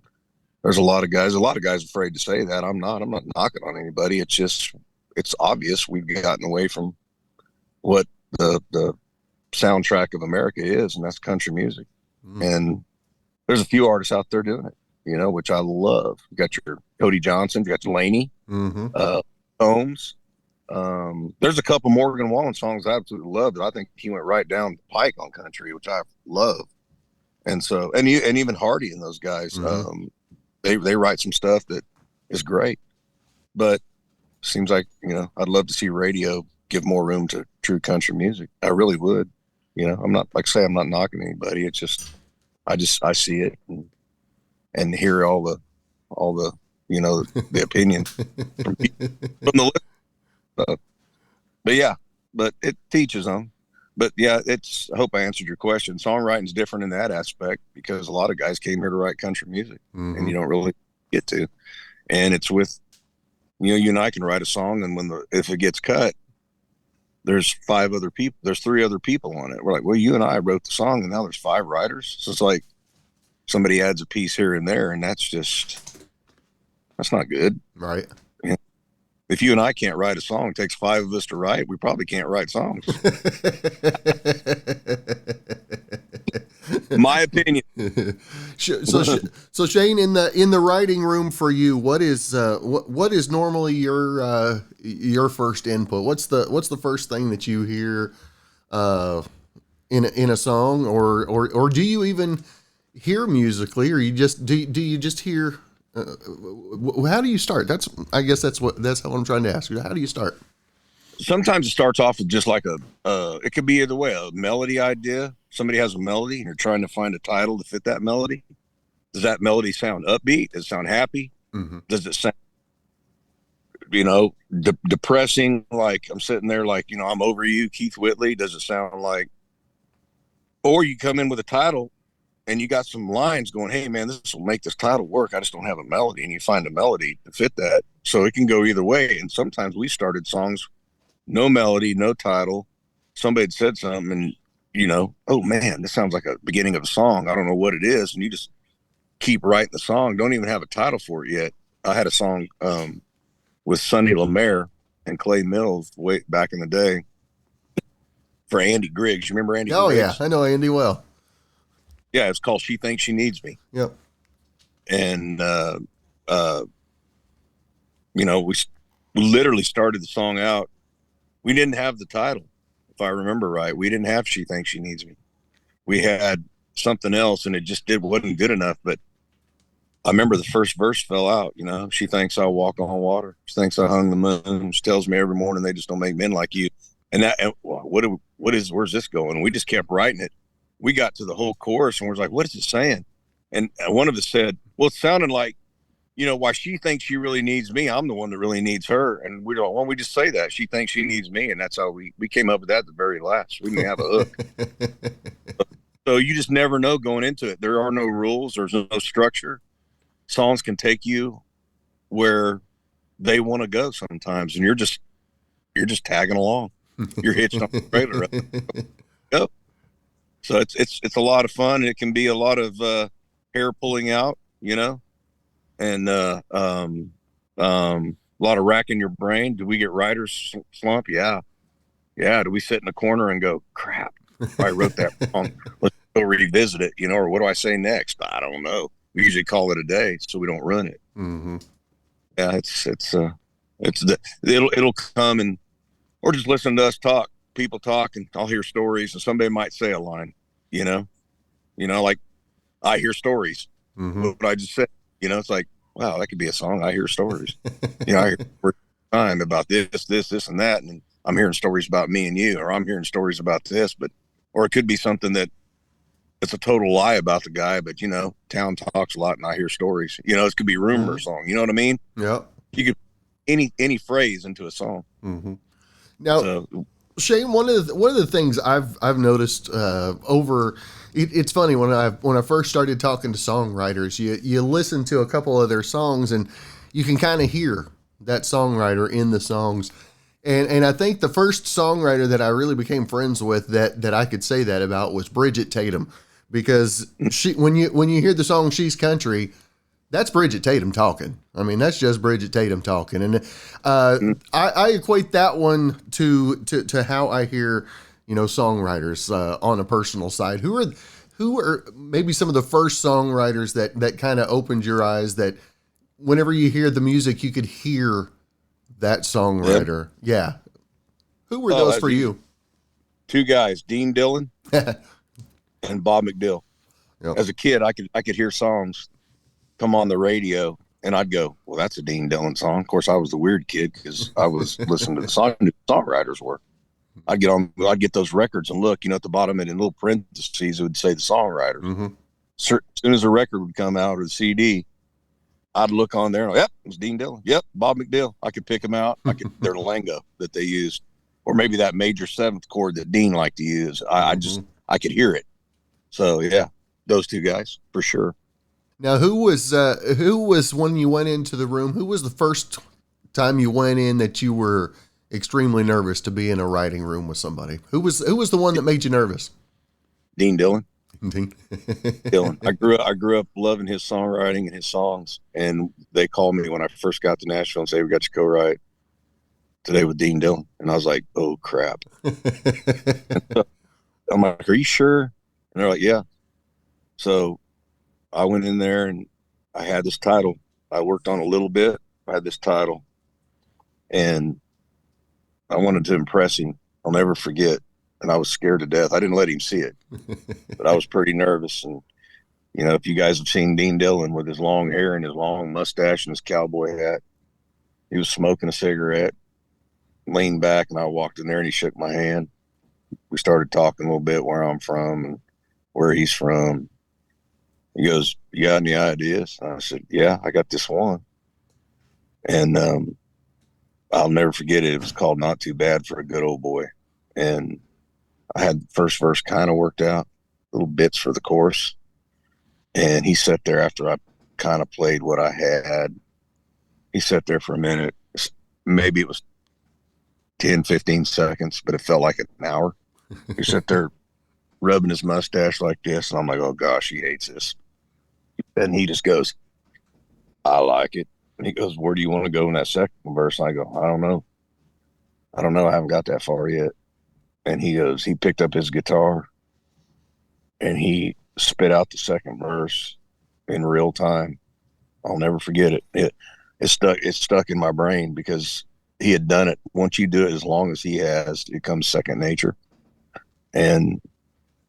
there's a lot of guys afraid to say that. I'm not knocking on anybody. It's just, it's obvious we've gotten away from what the soundtrack of America is, and that's country music. And there's a few artists out there doing it, which I love. You got your Cody Johnson, you got your Laney, Holmes. There's a couple Morgan Wallen songs I absolutely love that I think he went right down the pike on country, which I love. And so, and even Hardy and those guys, they write some stuff that is great. But seems like, I'd love to see radio give more room to true country music. I really would. I'm not, like I say, I'm not knocking anybody. It's just, I see it and hear all the the opinion from the list. But it teaches them. But yeah, I hope I answered your question. Songwriting's different in that aspect because a lot of guys came here to write country music, and you don't really get to. And it's with, you and I can write a song, and if it gets cut, there's 5 other people. There's 3 other people on it. We're like, well, you and I wrote the song, and now there's 5 writers. So it's like somebody adds a piece here and there, and that's not good, right? If you and I can't write a song, it takes 5 of us to write. We probably can't write songs. My opinion. So Shane, in the writing room for you, what is normally your first input? What's the first thing that you hear in a song, or do you even hear musically, or do you just hear? How do you start? I guess that's what I'm trying to ask you. How do you start? Sometimes it starts off with just like it could be either way, a melody idea. Somebody has a melody and you're trying to find a title to fit that melody. Does that melody sound upbeat? Does it sound happy? Mm-hmm. Does it sound, depressing? Like I'm sitting there like, I'm over you, Keith Whitley. Does it sound like, or you come in with a title and you got some lines going, hey man, this will make this title work. I just don't have a melody. And you find a melody to fit that. So it can go either way. And sometimes we started songs, no melody, no title. Somebody had said something and, oh man, this sounds like a beginning of a song. I don't know what it is. And you just keep writing the song. Don't even have a title for it yet. I had a song with Sonny Lemaire and Clay Mills way back in the day for Andy Griggs. You remember Andy Griggs? Oh yeah, I know Andy well. Yeah, it's called She Thinks She Needs Me. Yep. And, we literally started the song out. We didn't have the title, if I remember right. We didn't have She Thinks She Needs Me. We had something else, and it just wasn't good enough. But I remember the first verse fell out, She thinks I walk on water. She thinks I hung the moon. She tells me every morning they just don't make men like you. And where's this going? We just kept writing it. We got to the whole chorus and we're like, what is it saying? And one of us said, well, it sounded like, why she thinks she really needs me. I'm the one that really needs her. And we don't, why don't we just say that? She thinks she needs me. And that's how we came up with that at the very last. We didn't have a hook. So you just never know going into it. There are no rules. There's no structure. Songs can take you where they want to go sometimes. And you're just tagging along. You're hitched on the trailer. Go. So it's a lot of fun. It can be a lot of hair pulling out, and a lot of racking your brain. Do we get writer's slump? Yeah. Do we sit in the corner and go, crap, I wrote that wrong. Let's go revisit it, or what do I say next? I don't know. We usually call it a day so we don't ruin it. Mm-hmm. Yeah, it'll come or just listen to us talk. People talk and I'll hear stories and somebody might say a line, like I hear stories. Mm-hmm. What I just said, it's like, wow, that could be a song. I hear stories. I hear time about this and that. And I'm hearing stories about me and you, or I'm hearing stories about this, or it could be something that it's a total lie about the guy, but town talks a lot and I hear stories, it could be rumor song. You know what I mean? Yeah. You could any phrase into a song. Mm-hmm. Now, So Shane, one of the things I've noticed it's funny when I first started talking to songwriters, you listen to a couple of their songs and you can kind of hear that songwriter in the songs. And I think the first songwriter that I really became friends with that I could say that about was Bridget Tatum, because when you hear the song "She's Country," that's Bridget Tatum talking. I mean, that's just Bridget Tatum talking, and I equate that one to how I hear songwriters on a personal side. Who are maybe some of the first songwriters that kind of opened your eyes, that whenever you hear the music you could hear that songwriter? Yeah. Who were those for you? Two guys, Dean Dillon and Bob McDill. Yep. As a kid, I could hear songs come on the radio, and I'd go, "Well, that's a Dean Dillon song." Of course, I was the weird kid because I was listening to the song who the songwriters were. I'd get those records and look, at the bottom and in little parentheses, it would say the songwriters. Mm-hmm. As soon as a record would come out or the CD, I'd look on there and, yep, it was Dean Dillon. Yep, Bob McDill. I could pick them out. Their lingo that they used, or maybe that major seventh chord that Dean liked to use. I could hear it. So yeah, those two guys for sure. Now, who was when you went into the room? Who was the first time you went in that you were extremely nervous to be in a writing room with somebody? Who was the one that made you nervous? Dean Dillon. Dillon. I grew up loving his songwriting and his songs, and they called me when I first got to Nashville and say, "We got you co-write today with Dean Dillon," and I was like, "Oh crap!" So I'm like, "Are you sure?" And they're like, "Yeah." So I went in there and I had this title. I worked on a little bit. I had this title, and I wanted to impress him. I'll never forget. And I was scared to death. I didn't let him see it, but I was pretty nervous. And, if you guys have seen Dean Dillon with his long hair and his long mustache and his cowboy hat, he was smoking a cigarette, leaned back, and I walked in there and he shook my hand. We started talking a little bit where I'm from and where he's from. He goes, "You got any ideas?" I said, "Yeah, I got this one." And I'll never forget it. It was called "Not Too Bad for a Good Old Boy." And I had the first verse kind of worked out, little bits for the chorus. And he sat there after I kind of played what I had. He sat there for a minute. Maybe it was 10, 15 seconds, but it felt like an hour. He sat there rubbing his mustache like this. And I'm like, "Oh gosh, he hates this." And he just goes, "I like it." And he goes, "Where do you want to go in that second verse?" And I go, "I don't know. I haven't got that far yet." And he goes, he picked up his guitar and he spit out the second verse in real time. I'll never forget it. It stuck in my brain because he had done it. Once you do it as long as he has, it comes second nature. And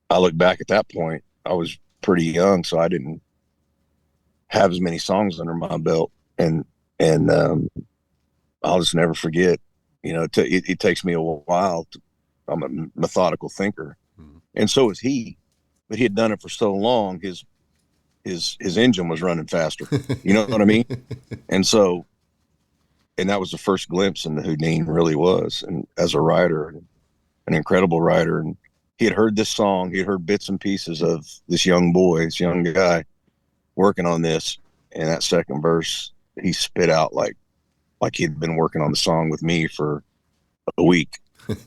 I look back at that point, I was pretty young, so I didn't have as many songs under my belt. And I'll just never forget, it takes me a while I'm a methodical thinker, and so is he. But he had done it for so long, his engine was running faster. You know what I mean? And that was the first glimpse into who Dean really was, and as a writer, an incredible writer. And he had heard this song, he had heard bits and pieces of this young guy working on this, and that second verse he spit out like he'd been working on the song with me for a week.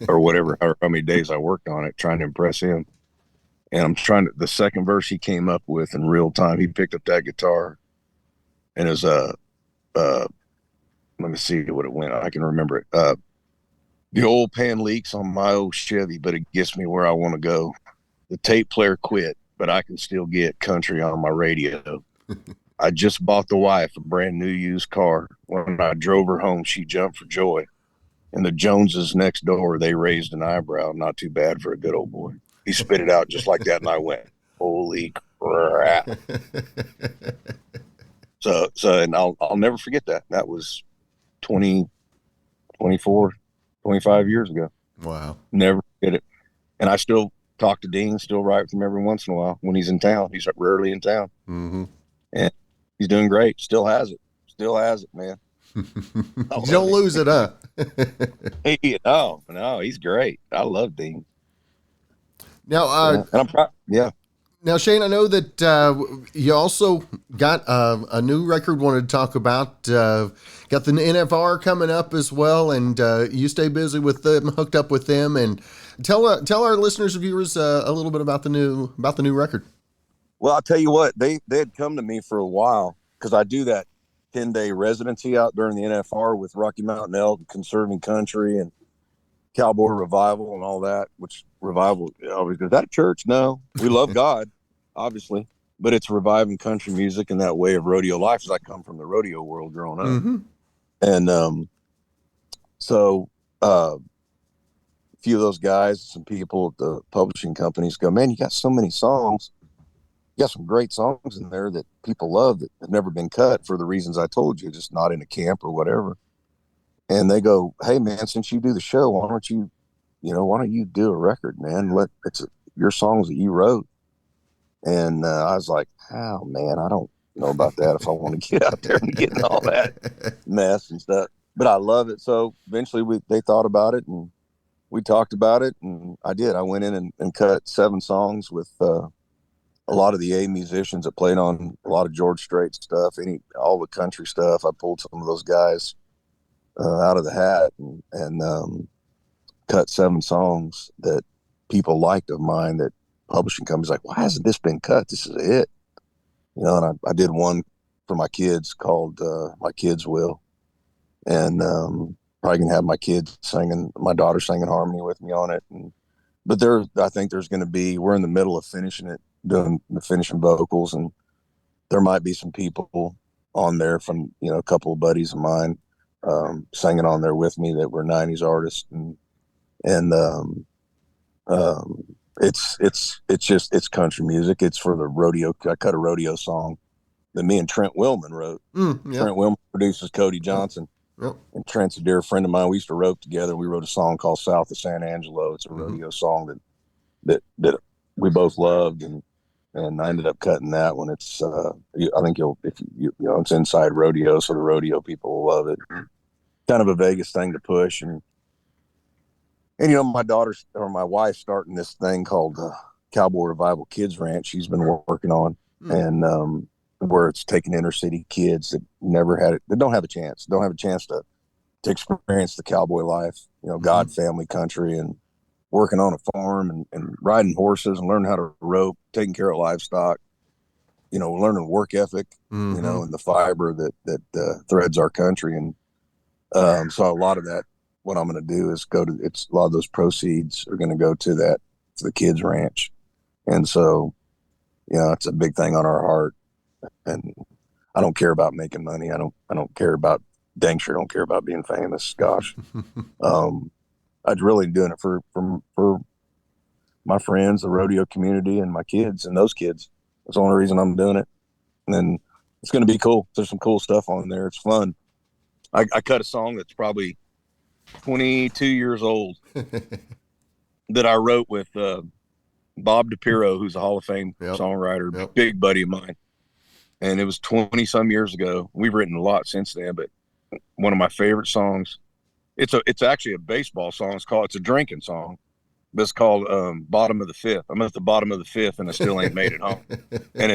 Or whatever, or how many days I worked on it, trying to impress him. And the second verse he came up with in real time, he picked up that guitar and it was let me see what it went. I can remember it. The oil pan leaks on my old Chevy, but it gets me where I want to go. The tape player quit, but I can still get country on my radio. I just bought the wife a brand new used car. When I drove her home, she jumped for joy. And the Joneses next door, they raised an eyebrow. Not too bad for a good old boy. He spit it out just like that, and I went, "Holy crap!" So, and I'll never forget that. That was 20, 24, 25 years ago. Wow. Never forget it. And I still talk to Dean, still write with him every once in a while when he's in town. He's rarely in town. Mm-hmm. And he's doing great. Still has it, man. You don't lose it, huh? No, he's great. I love Dean. Now, And I'm proud. Yeah. Now, Shane, I know that you also got a new record. Wanted to talk about. Got the NFR coming up as well, and you stay busy with them, hooked up with them, and tell our listeners and viewers a little bit about the new record. Well, I'll tell you what, they had come to me for a while because I do that 10-day residency out during the NFR with Rocky Mountain Elk, Conserving Country, and Cowboy Revival and all that. Which Revival always goes, is that a church? No, we love God, obviously, but it's reviving country music and that way of rodeo life. As I come from the rodeo world growing up, and so a few of those guys, some people at the publishing companies go, man, you got so many songs. You got some great songs in there that people love that have never been cut for the reasons I told you, just not in a camp or whatever. And they go, hey man, since you do the show, why don't you do a record, man? It's your songs that you wrote. And I was like, oh man, I don't know about that if I want to get out there and get in all that mess and stuff. But I love it. So eventually they thought about it and we talked about it, and I did. I went in and cut 7 songs with a lot of the A musicians that played on a lot of George Strait stuff, all the country stuff. I pulled some of those guys out of the hat and cut 7 songs that people liked of mine that publishing companies like, why hasn't this been cut? This is a hit. And I did one for my kids called My Kids Will. And probably gonna have my daughter singing harmony with me on it. But I think there's going to be, we're in the middle of finishing it, doing the finishing vocals, and there might be some people on there from, a couple of buddies of mine singing on there with me that were 90s artists. And it's country music. It's for the rodeo. I cut a rodeo song that me and Trent Willman wrote. Trent Willman produces Cody Johnson. Yep. And Trent's a dear friend of mine. We used to rope together. We wrote a song called South of San Angelo. It's a rodeo song that we both loved, and I ended up cutting that one. It's I think it's inside rodeo, so the rodeo people will love it. Kind of a Vegas thing to push, and my daughter's or my wife's starting this thing called Cowboy Revival Kids Ranch. She's been working on, and where it's taking inner city kids that never had it, that don't have a chance to experience the cowboy life, God, family, country, and working on a farm and riding horses and learning how to rope, taking care of livestock, learning work ethic, and the fiber that threads our country. And so a lot of that, what I'm going to do is a lot of those proceeds are going to go to the kids ranch. And so, it's a big thing on our heart. And I don't care about making money. I don't care about, dang sure don't care about being famous. Gosh. I'm really doing it for my friends, the rodeo community, and my kids and those kids. That's the only reason I'm doing it. And then it's going to be cool. There's some cool stuff on there. It's fun. I cut a song that's probably 22 years old that I wrote with Bob DePiro, who's a Hall of Fame songwriter, big buddy of mine. And it was 20 some years ago. We've written a lot since then, but one of my favorite songs, it's actually a baseball song. It's a drinking song, but it's called Bottom of the Fifth. I'm at the bottom of the fifth and I still ain't made it home. And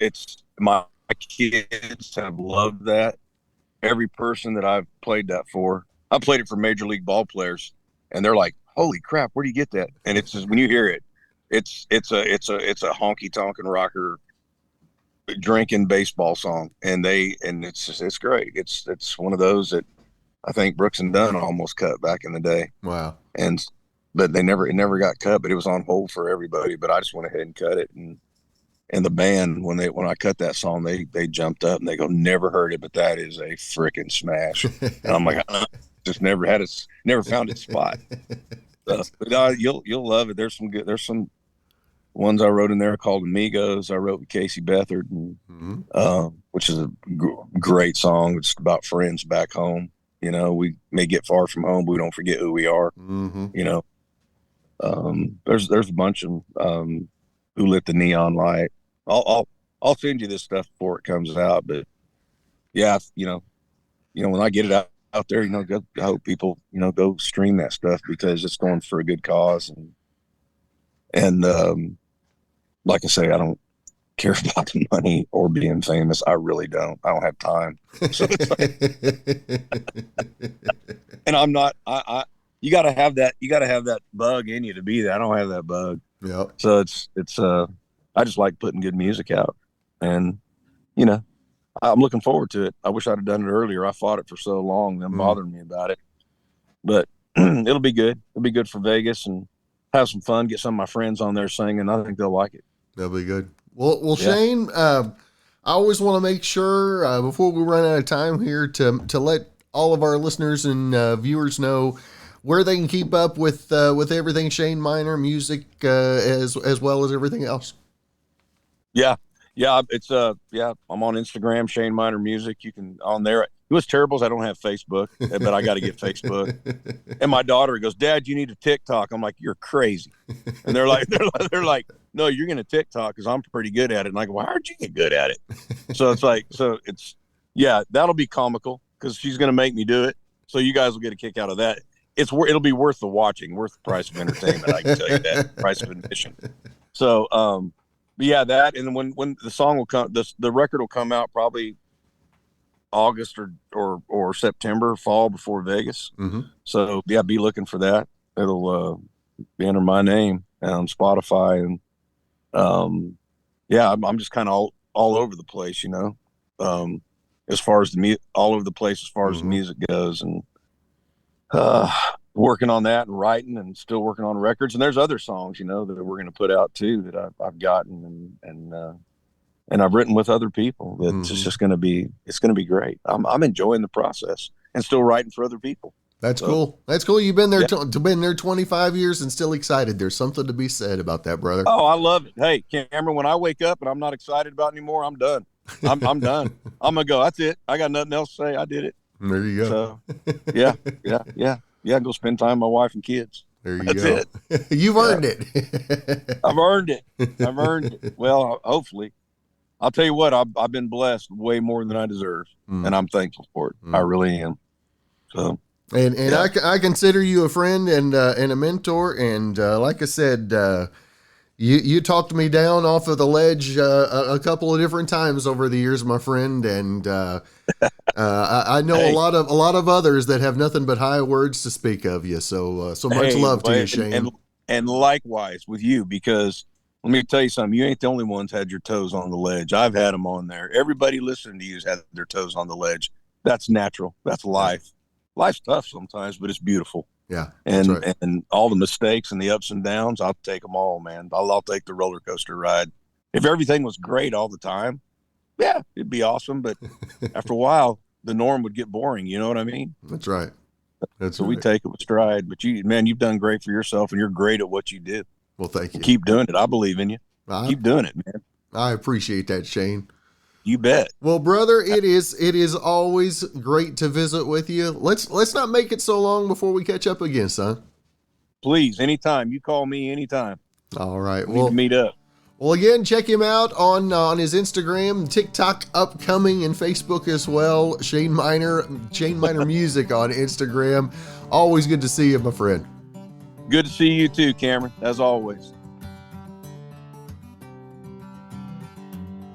it's my kids have loved that. Every person that I've played that for, I played it for major league ball players, and they're like, holy crap, where do you get that? And it's just, when you hear it, it's a honky tonkin' rocker drinking baseball song, and it's great. It's one of those that I think Brooks and Dunn almost cut back in the day. Wow. But it never got cut, but it was on hold for everybody, but I just went ahead and cut it. And the band, when I cut that song, they jumped up and they go, never heard it, but that is a freaking smash. And I'm like, just never found its spot. But you'll love it. There's some ones I wrote in there called Amigos. I wrote with Casey Beathard, which is a great song. It's about friends back home. We may get far from home, but we don't forget who we are. There's a bunch of Who Lit the Neon Light. I'll send you this stuff before it comes out. But yeah, when I get it out out there, I hope people, go stream that stuff because it's going for a good cause. And like I say, I don't care about the money or being famous. I really don't. I don't have time. So it's and I'm not. You got to have that. You got to have that bug in you to be that. I don't have that bug. Yeah. So it's. I just like putting good music out, and I'm looking forward to it. I wish I'd have done it earlier. I fought it for so long, them bothering me about it. But it'll be good. It'll be good for Vegas and have some fun. Get some of my friends on there singing. I think they'll like it. That'll be good. Well, Yeah. Shane, I always want to make sure before we run out of time here to let all of our listeners and viewers know where they can keep up with everything Shane Miner music as well as everything else. Yeah. It's I'm on Instagram, Shane Miner Music. You can on there. What's terrible is I don't have Facebook, but I got to get Facebook. And my daughter goes, "Dad, you need a TikTok." I'm like, "You're crazy." And they're like, "No, you're going to TikTok because I'm pretty good at it." And I go, "Well, how'd you get good at it?" So that'll be comical because she's going to make me do it. So you guys will get a kick out of that. It'll be worth the watching, worth the price of entertainment. I can tell you that, price of admission. So, but yeah, that, and then when the song will come, the record will come out probably August or September, fall before Vegas. Mm-hmm. So yeah, be looking for that. It'll enter my name on Spotify, and I'm just kind of all over the place, as far as all over the place as far as the music goes, and working on that and writing and still working on records. And there's other songs, that we're going to put out too, that I've gotten and I've written with other people. It's just going to be, great. I'm enjoying the process and still writing for other people. That's cool. That's cool. You've been there, been there 25 years and still excited. There's something to be said about that, brother. Oh, I love it. Hey, Cameron, when I wake up and I'm not excited about it anymore, I'm done. I'm done. I'm going to go. That's it. I got nothing else to say. I did it. There you go. So yeah. Go spend time with my wife and kids. There you That's go. it. You've earned it. I've earned it. Well, hopefully. I'll tell you what, I've been blessed way more than I deserve, and I'm thankful for it. I really am. So, and I consider you a friend and a mentor. And like I said, you talked me down off of the ledge a couple of different times over the years, my friend. And I know a lot of others that have nothing but high words to speak of you. So much love to you, Shane. And likewise with you, because let me tell you something. You ain't the only ones had your toes on the ledge. I've had them on there. Everybody listening to you's had their toes on the ledge. That's natural. That's life. Life's tough sometimes, but it's beautiful. Yeah. And all the mistakes and the ups and downs, I'll take them all, man. I'll take the roller coaster ride. If everything was great all the time, yeah, it'd be awesome. But after a while, the norm would get boring. You know what I mean? That's right. So we take it with stride. But you've done great for yourself, and you're great at what you do. Well, thank you. Keep doing it. I believe in you. Keep doing it, man. I appreciate that, Shane. You bet. Well, brother, it is always great to visit with you. Let's not make it so long before we catch up again, son. Please, anytime. You call me anytime. All right. We can meet up. Well, again, check him out on his Instagram, TikTok upcoming, and Facebook as well. Shane Miner Music on Instagram. Always good to see you, my friend. Good to see you too, Cameron, as always.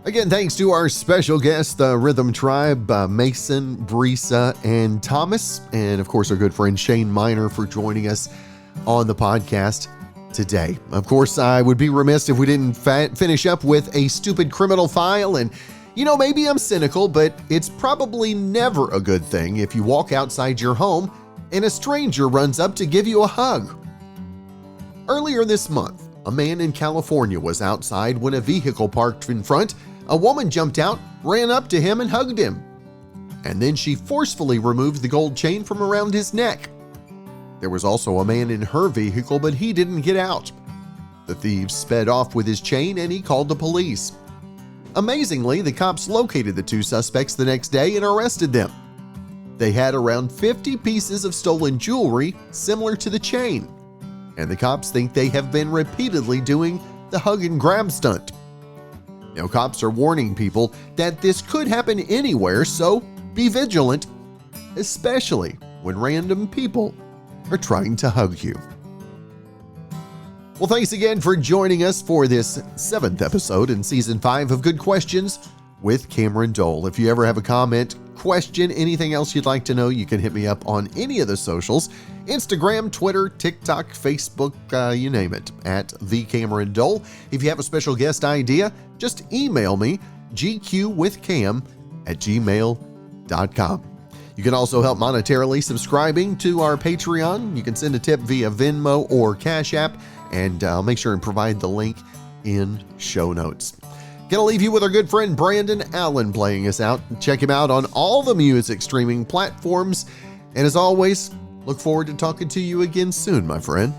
Again, thanks to our special guests, the Rhythm Tribe, Mason, Brisa, and Thomas, and of course our good friend Shane Miner for joining us on the podcast today. Of course, I would be remiss if we didn't finish up with a stupid criminal file. And maybe I'm cynical, but it's probably never a good thing if you walk outside your home and a stranger runs up to give you a hug. Earlier this month, a man in California was outside when a vehicle parked in front. A woman jumped out, ran up to him, and hugged him. And then she forcefully removed the gold chain from around his neck. There was also a man in her vehicle, but he didn't get out. The thieves sped off with his chain, and he called the police. Amazingly, the cops located the two suspects the next day and arrested them. They had around 50 pieces of stolen jewelry similar to the chain. And the cops think they have been repeatedly doing the hug and grab stunt. Now, cops are warning people that this could happen anywhere, so be vigilant. especially when random people are trying to hug you. Well, thanks again for joining us for this 7th episode in Season 5 of Good Questions with Cameron Dole. If you ever have a comment, question, anything else you'd like to know, you can hit me up on any of the socials, Instagram, Twitter, TikTok, Facebook, you name it, at The Cameron Dole. If you have a special guest idea, just email me, gqwithcam@gmail.com. You can also help monetarily subscribing to our Patreon. You can send a tip via Venmo or Cash App, and I'll make sure and provide the link in show notes. Gonna leave you with our good friend Brandon Allen playing us out. Check him out on all the music streaming platforms. And as always, look forward to talking to you again soon, my friend.